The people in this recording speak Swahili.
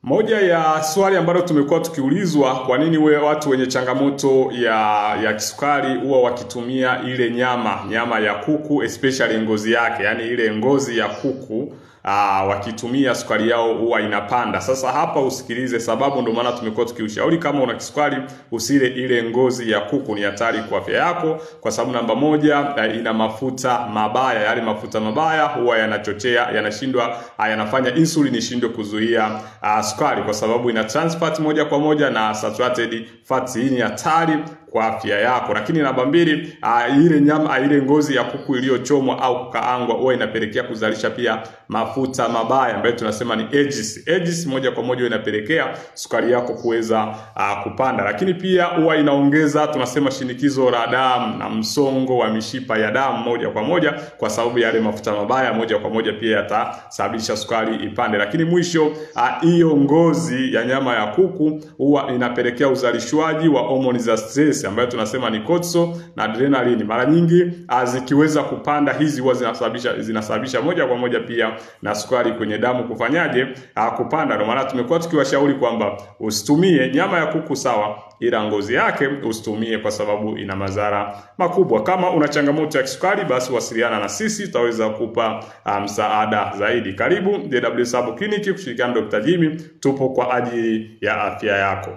Moja ya swali ambalo tumekuwa tukiulizwa, kwa nini watu wenye changamoto ya kisukari huwa wakitumia ile nyama ya kuku, especially ngozi yake, yani ile ngozi ya kuku wakitumia sukari yao huwa inapanda. Sasa hapa usikilize sababu, ndio maana tumekuwa tukiushauri kama una kisukari usile ile ngozi ya kuku, ni hatari kwa afya yako, kwa sababu namba moja ina mafuta mabaya. Yale mafuta mabaya huwa yanachochea, yanafanya insulin ishindwe kuzuia sukari, kwa sababu ina trans fat moja kwa moja na saturated fats. Hii ni hatari kwa afya yako. Lakini namba mbili, ile ngozi ya kuku iliyochomwa au kukaangwa huwa inapelekea kuzalisha pia mafuta mabaya ambayo tunasema ni edges. Edges moja kwa moja inapelekea sukari yako kuweza kupanda. Lakini pia huwa inaongeza tunasema shinikizo la damu na msongo wa mishipa ya damu moja kwa moja, kwa sababu yale mafuta mabaya moja kwa moja pia yatasababisha sukari ipande. Lakini mwisho, hiyo ngozi ya nyama ya kuku huwa inapelekea uzalishwaji wa homoni za stress ambayo tunasema ni cortisol na adrenaline. Mara nyingi zikiweza kupanda, hizi huwa zinasababisha moja kwa moja pia na sukari kwenye damu kufanyaje, kupanda. Ndio maana tumekuwa tukiwashauri kwamba usitumie nyama ya kuku sawa, ila ngozi yake usitumie kwa sababu ina madhara makubwa. Kama una changamoto ya kisukari, basi wasiliana na sisi, tutaweza kukupa msaada zaidi. Karibu DW Sabo Clinic, kushirikiana na Dr. Jimmy, tupo kwa ajili ya afya yako.